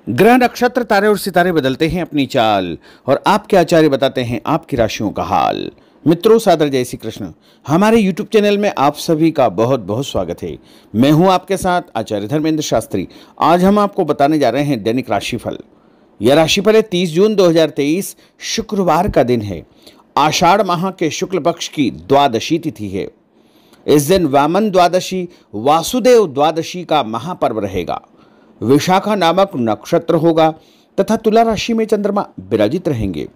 ग्रह नक्षत्र तारे और सितारे बदलते हैं अपनी चाल और आपके आचार्य बताते हैं आपकी राशियों का हाल। मित्रों, सादर जय श्री कृष्ण। हमारे YouTube चैनल में आप सभी का बहुत बहुत स्वागत है। मैं हूं आपके साथ आचार्य धर्मेंद्र शास्त्री। आज हम आपको बताने जा रहे हैं दैनिक राशिफल। यह राशिफल है 30 जून 2023 शुक्रवार का दिन है। आषाढ़ माह के शुक्ल पक्ष की द्वादशी तिथि है। इस दिन वामन द्वादशी वासुदेव द्वादशी का महापर्व रहेगा। विशाखा नामक नक्षत्र होगा तथा तुला राशि में चंद्रमा विराजित रहेंगे।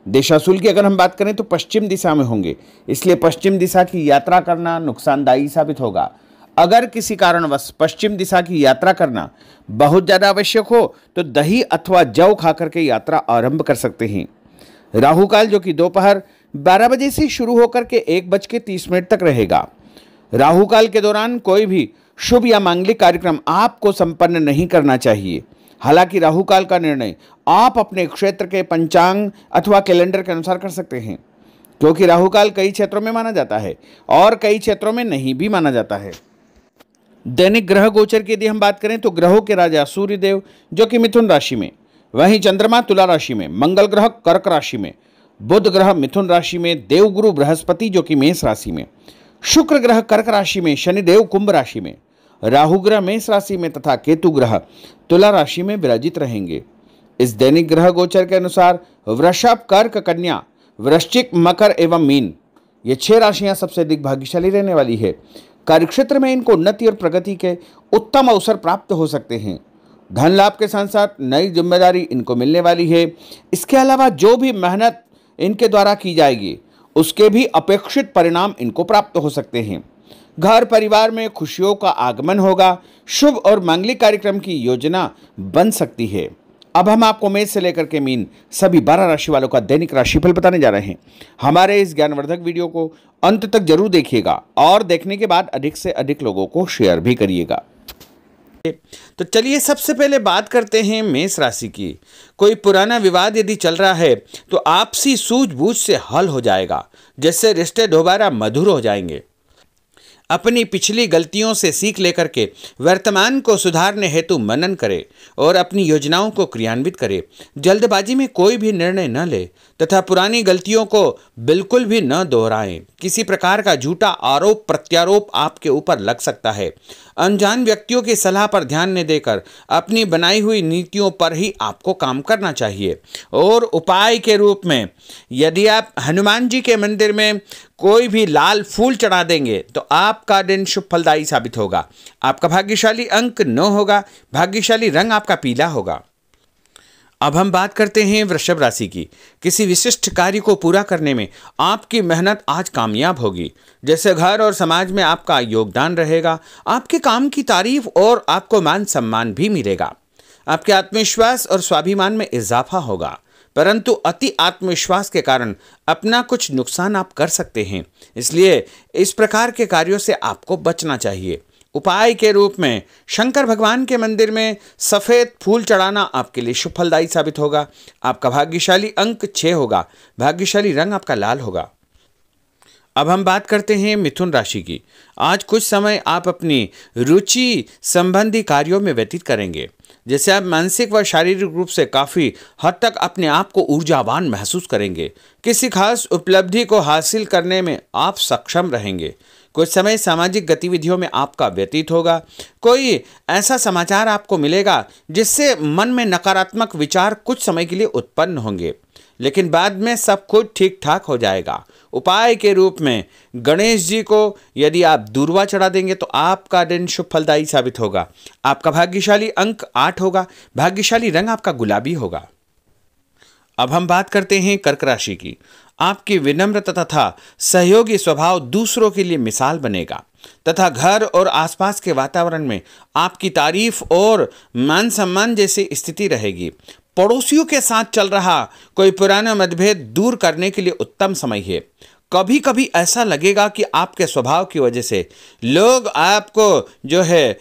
देशाशूल की अगर हम बात करें तो पश्चिम दिशा में होंगे, इसलिए पश्चिम दिशा की यात्रा करना नुकसानदायी साबित होगा। अगर किसी कारणवश पश्चिम दिशा की यात्रा करना बहुत ज्यादा आवश्यक हो तो दही अथवा जौ खाकर के यात्रा आरंभ कर सकते हैं। राहु काल जो कि दोपहर 12 बजे से शुरू होकर के 1:30 तक रहेगा। राहु काल के दौरान कोई भी शुभ या मांगलिक कार्यक्रम आपको संपन्न नहीं करना चाहिए। हालांकि राहु काल का निर्णय आप अपने क्षेत्र के पंचांग अथवा कैलेंडर के अनुसार कर सकते हैं, क्योंकि राहु काल कई क्षेत्रों में माना जाता है और कई क्षेत्रों में नहीं भी माना जाता है। दैनिक ग्रह गोचर की यदि हम बात करें तो ग्रहों के राजा सूर्य देव जो कि मिथुन राशि में, वहीं चंद्रमा तुला राशि में, मंगल ग्रह कर्क राशि में, बुध ग्रह मिथुन राशि में, देवगुरु बृहस्पति जो कि मेष राशि में, शुक्र ग्रह कर्क राशि में, शनिदेव कुंभ राशि में, राहु ग्रह मेष राशि में तथा केतु ग्रह तुला राशि में विराजित रहेंगे। इस दैनिक ग्रह गोचर के अनुसार वृषभ, कर्क, कन्या, वृश्चिक, मकर एवं मीन ये 6 राशियां सबसे अधिक भाग्यशाली रहने वाली है। कार्यक्षेत्र में इनको उन्नति और प्रगति के उत्तम अवसर प्राप्त हो सकते हैं। धन लाभ के साथ साथ नई जिम्मेदारी इनको मिलने वाली है। इसके अलावा जो भी मेहनत इनके द्वारा की जाएगी उसके भी अपेक्षित परिणाम इनको प्राप्त हो सकते हैं। घर परिवार में खुशियों का आगमन होगा। शुभ और मांगलिक कार्यक्रम की योजना बन सकती है। अब हम आपको मेष से लेकर के मीन सभी 12 राशि वालों का दैनिक राशिफल बताने जा रहे हैं। हमारे इस ज्ञानवर्धक वीडियो को अंत तक जरूर देखिएगा और देखने के बाद अधिक से अधिक लोगों को शेयर भी करिएगा। तो चलिए सबसे पहले बात करते हैं मेष राशि की। कोई पुराना विवाद यदि चल रहा है तो आपसी सूझबूझ से हल हो जाएगा, जिससे रिश्ते दोबारा मधुर हो जाएंगे। अपनी पिछली गलतियों से सीख लेकर के वर्तमान को सुधारने हेतु मनन करें और अपनी योजनाओं को क्रियान्वित करें। जल्दबाजी में कोई भी निर्णय न ले तथा पुरानी गलतियों को बिल्कुल भी न दोहराएं। किसी प्रकार का झूठा आरोप प्रत्यारोप आपके ऊपर लग सकता है। अनजान व्यक्तियों की सलाह पर ध्यान न देकर अपनी बनाई हुई नीतियों पर ही आपको काम करना चाहिए। और उपाय के रूप में यदि आप हनुमान जी के मंदिर में कोई भी लाल फूल चढ़ा देंगे तो आपका दिन शुभ फलदायी साबित होगा। आपका भाग्यशाली अंक 9 होगा। भाग्यशाली रंग आपका पीला होगा। अब हम बात करते हैं वृषभ राशि की। किसी विशिष्ट कार्य को पूरा करने में आपकी मेहनत आज कामयाब होगी। जैसे घर और समाज में आपका योगदान रहेगा। आपके काम की तारीफ और आपको मान सम्मान भी मिलेगा। आपके आत्मविश्वास और स्वाभिमान में इजाफा होगा, परंतु अति आत्मविश्वास के कारण अपना कुछ नुकसान आप कर सकते हैं। इसलिए इस प्रकार के कार्यों से आपको बचना चाहिए। उपाय के रूप में शंकर भगवान के मंदिर में सफ़ेद फूल चढ़ाना आपके लिए शुभ फलदायी साबित होगा। आपका भाग्यशाली अंक 6 होगा। भाग्यशाली रंग आपका लाल होगा। अब हम बात करते हैं मिथुन राशि की। आज कुछ समय आप अपनी रुचि संबंधी कार्यों में व्यतीत करेंगे, जैसे आप मानसिक व शारीरिक रूप से काफ़ी हद तक अपने आप को ऊर्जावान महसूस करेंगे। किसी खास उपलब्धि को हासिल करने में आप सक्षम रहेंगे। कुछ समय सामाजिक गतिविधियों में आपका व्यतीत होगा। कोई ऐसा समाचार आपको मिलेगा जिससे मन में नकारात्मक विचार कुछ समय के लिए उत्पन्न होंगे, लेकिन बाद में सब कुछ ठीक ठाक हो जाएगा। उपाय के रूप में गणेश जी को यदि आप दूर्वा चढ़ा देंगे तो आपका दिन शुभ फलदायी साबित होगा। आपका भाग्यशाली अंक 8 होगा। भाग्यशाली रंग आपका गुलाबी होगा। अब हम बात करते हैं कर्क राशि की। आपकी विनम्रता तथा सहयोगी स्वभाव दूसरों के लिए मिसाल बनेगा तथा घर और आसपास के वातावरण में आपकी तारीफ और मान सम्मान जैसी स्थिति रहेगी। पड़ोसियों के साथ चल रहा कोई पुराना मतभेद दूर करने के लिए उत्तम समय है। कभी कभी ऐसा लगेगा कि आपके स्वभाव की वजह से लोग आपको जो है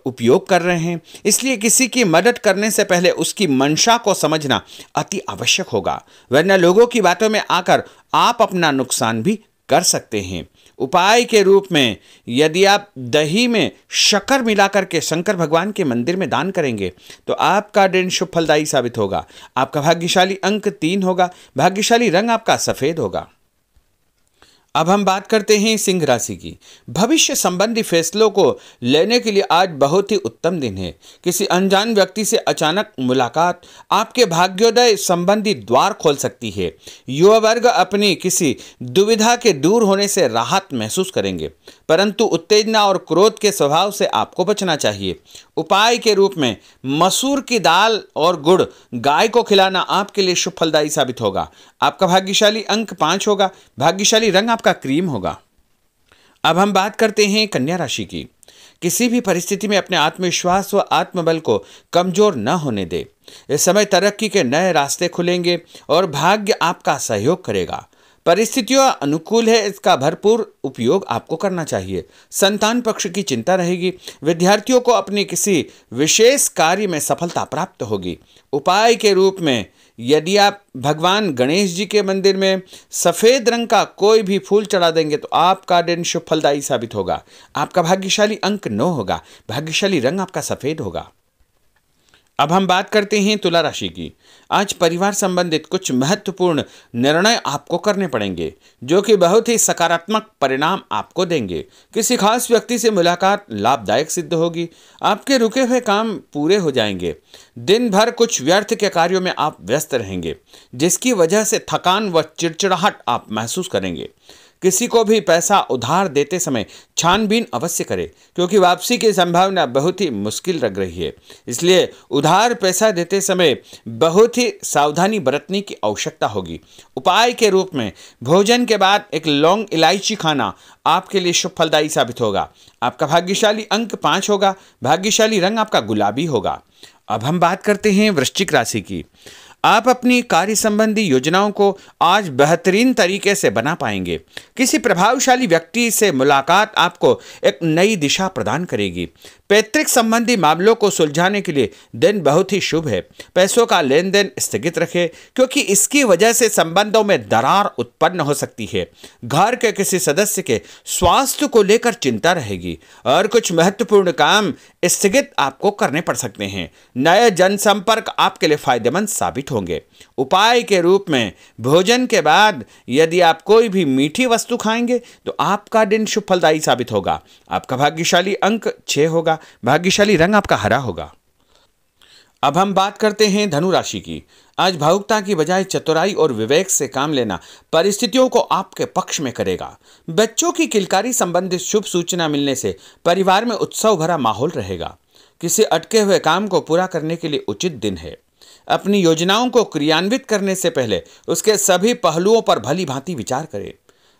उपयोग कर रहे हैं। इसलिए किसी की मदद करने से पहले उसकी मंशा को समझना अति आवश्यक होगा, वरना लोगों की बातों में आकर आप अपना नुकसान भी कर सकते हैं। उपाय के रूप में यदि आप दही में शक्कर मिलाकर के शंकर भगवान के मंदिर में दान करेंगे तो आपका दिन शुभ फलदायी साबित होगा। आपका भाग्यशाली अंक 3 होगा। भाग्यशाली रंग आपका सफेद होगा। अब हम बात करते हैं सिंह राशि की। भविष्य संबंधी फैसलों को लेने के लिए आज बहुत ही उत्तम दिन है। किसी अनजान व्यक्ति से अचानक मुलाकात आपके भाग्योदय संबंधी द्वार खोल सकती है। युवा वर्ग अपनी किसी दुविधा के दूर होने से राहत महसूस करेंगे, परंतु उत्तेजना और क्रोध के स्वभाव से आपको बचना चाहिए। उपाय के रूप में मसूर की दाल और गुड़ गाय को खिलाना आपके लिए शुभ फलदायी साबित होगा। आपका भाग्यशाली अंक 5 होगा। भाग्यशाली रंग आपका क्रीम होगा। अब हम बात करते हैं कन्या राशि की। किसी भी परिस्थिति में अपने आत्मविश्वास व आत्मबल को कमजोर न होने दे। इस समय तरक्की के नए रास्ते खुलेंगे और भाग्य आपका सहयोग करेगा। परिस्थितियां अनुकूल है, इसका भरपूर उपयोग आपको करना चाहिए। संतान पक्ष की चिंता रहेगी। विद्यार्थियों को अपनी किसी विशेष कार्य में सफलता प्राप्त होगी। उपाय के रूप में यदि आप भगवान गणेश जी के मंदिर में सफेद रंग का कोई भी फूल चढ़ा देंगे तो आपका दिन शुभ फलदायी साबित होगा। आपका भाग्यशाली अंक 9 होगा। भाग्यशाली रंग आपका सफेद होगा। अब हम बात करते हैं तुला राशि की। आज परिवार संबंधित कुछ महत्वपूर्ण निर्णय आपको करने पड़ेंगे जो कि बहुत ही सकारात्मक परिणाम आपको देंगे। किसी खास व्यक्ति से मुलाकात लाभदायक सिद्ध होगी। आपके रुके हुए काम पूरे हो जाएंगे। दिन भर कुछ व्यर्थ के कार्यों में आप व्यस्त रहेंगे, जिसकी वजह से थकान व चिड़चिड़ाहट आप महसूस करेंगे। किसी को भी पैसा उधार देते समय छानबीन अवश्य करें, क्योंकि वापसी की संभावना बहुत ही मुश्किल लग रही है। इसलिए उधार पैसा देते समय बहुत ही सावधानी बरतने की आवश्यकता होगी। उपाय के रूप में भोजन के बाद एक लौंग इलायची खाना आपके लिए शुभ फलदायी साबित होगा। आपका भाग्यशाली अंक 5 होगा। भाग्यशाली रंग आपका गुलाबी होगा। अब हम बात करते हैं वृश्चिक राशि की। आप अपनी कार्य संबंधी योजनाओं को आज बेहतरीन तरीके से बना पाएंगे। किसी प्रभावशाली व्यक्ति से मुलाकात आपको एक नई दिशा प्रदान करेगी। पैतृक संबंधी मामलों को सुलझाने के लिए दिन बहुत ही शुभ है। पैसों का लेन देन स्थगित रखें, क्योंकि इसकी वजह से संबंधों में दरार उत्पन्न हो सकती है। घर के किसी सदस्य के स्वास्थ्य को लेकर चिंता रहेगी और कुछ महत्वपूर्ण काम स्थगित आपको करने पड़ सकते हैं। नए जनसंपर्क आपके लिए फायदेमंद साबित होंगे। उपाय के रूप में भोजन के बाद यदि आप कोई भी मीठी वस्तु खाएंगे तो आपका दिन शुभ फलदायी साबित होगा। आपका भाग्यशाली अंक 6 होगा। भाग्यशाली रंग आपका हरा होगा। अब हम बात करते हैं धनु राशि की। आज भावुकता की बजाय चतुराई और विवेक से काम लेना परिस्थितियों को आपके पक्ष में करेगा। बच्चों की किलकारी संबंधित शुभ सूचना मिलने से परिवार में उत्सव भरा माहौल रहेगा। किसी अटके हुए काम को पूरा करने के लिए उचित दिन है। अपनी योजनाओं को क्रियान्वित करने से पहले उसके सभी पहलुओं पर भली भांति विचार करें।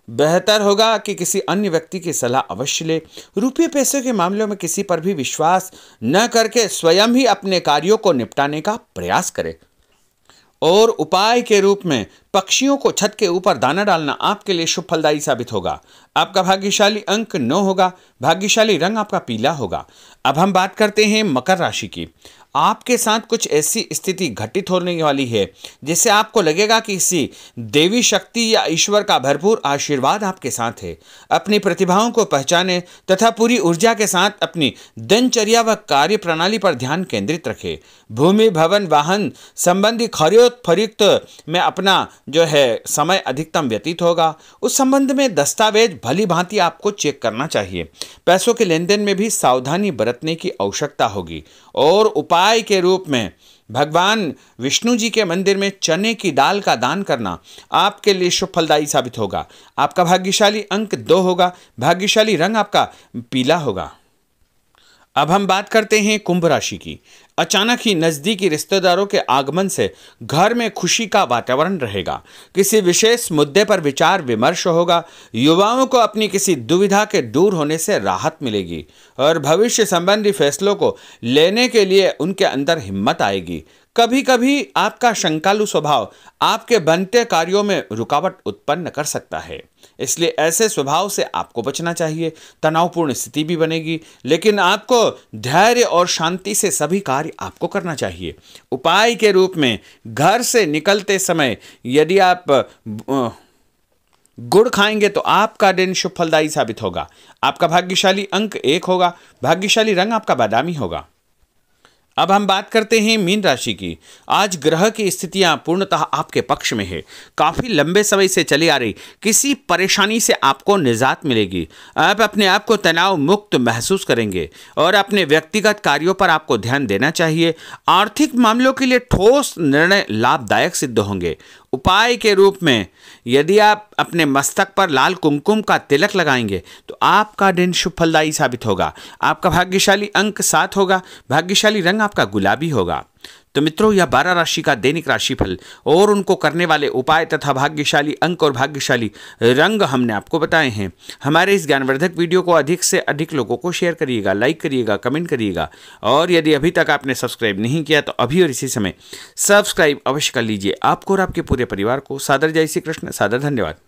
बेहतर होगा कि किसी अन्य व्यक्ति की सलाह अवश्य ले। रुपये पैसे के मामलों में किसी पर भी विश्वास न करके स्वयं ही अपने कार्यों को निपटाने का प्रयास करें। और उपाय के रूप में पक्षियों को छत के ऊपर दाना डालना आपके लिए शुभ फलदायी साबित होगा। आपका भाग्यशाली अंक 9 होगा। भाग्यशाली रंग आपका पीला होगा। अब हम बात करते हैं मकर राशि की। आपके साथ कुछ ऐसी स्थिति घटित होने वाली है जिससे आपको लगेगा कि किसी देवी शक्ति या ईश्वर का भरपूर आशीर्वाद आपके साथ है। अपनी प्रतिभाओं को पहचानें तथा पूरी ऊर्जा के साथ अपनी दिनचर्या व कार्य प्रणाली पर ध्यान केंद्रित रखें। भूमि भवन वाहन संबंधी खरीद फरोख्त में अपना जो है समय अधिकतम व्यतीत होगा। उस संबंध में दस्तावेज भली भांति आपको चेक करना चाहिए। पैसों के लेन देन में भी सावधानी बरतने की आवश्यकता होगी। और उपाय के रूप में भगवान विष्णु जी के मंदिर में चने की दाल का दान करना आपके लिए शुभ फलदायी साबित होगा। आपका भाग्यशाली अंक 2 होगा। भाग्यशाली रंग आपका पीला होगा। अब हम बात करते हैं कुंभ राशि की। अचानक ही नजदीकी रिश्तेदारों के आगमन से घर में खुशी का वातावरण रहेगा। किसी विशेष मुद्दे पर विचार विमर्श होगा। युवाओं को अपनी किसी दुविधा के दूर होने से राहत मिलेगी और भविष्य संबंधी फैसलों को लेने के लिए उनके अंदर हिम्मत आएगी। कभी कभी आपका शंकालु स्वभाव आपके बनते कार्यों में रुकावट उत्पन्न कर सकता है, इसलिए ऐसे स्वभाव से आपको बचना चाहिए। तनावपूर्ण स्थिति भी बनेगी, लेकिन आपको धैर्य और शांति से सभी कार्य आपको करना चाहिए। उपाय के रूप में घर से निकलते समय यदि आप गुड़ खाएंगे तो आपका दिन शुभ फलदायी साबित होगा। आपका भाग्यशाली अंक 1 होगा। भाग्यशाली रंग आपका बादामी होगा। अब हम बात करते हैं मीन राशि की। आज ग्रह की स्थितियां पूर्णतः आपके पक्ष में है। काफी लंबे समय से चली आ रही किसी परेशानी से आपको निजात मिलेगी। आप अपने आप को तनाव मुक्त महसूस करेंगे और अपने व्यक्तिगत कार्यों पर आपको ध्यान देना चाहिए। आर्थिक मामलों के लिए ठोस निर्णय लाभदायक सिद्ध होंगे। उपाय के रूप में यदि आप अपने मस्तक पर लाल कुमकुम का तिलक लगाएंगे तो आपका दिन शुभ फलदायी साबित होगा। आपका भाग्यशाली अंक 7 होगा। भाग्यशाली रंग आपका गुलाबी होगा। तो मित्रों, यह 12 राशि का दैनिक राशिफल और उनको करने वाले उपाय तथा भाग्यशाली अंक और भाग्यशाली रंग हमने आपको बताए हैं। हमारे इस ज्ञानवर्धक वीडियो को अधिक से अधिक लोगों को शेयर करिएगा, लाइक करिएगा, कमेंट करिएगा और यदि अभी तक आपने सब्सक्राइब नहीं किया तो अभी और इसी समय सब्सक्राइब अवश्य कर लीजिए। आपको और आपके पूरे परिवार को सादर जय श्री कृष्ण, सादर धन्यवाद।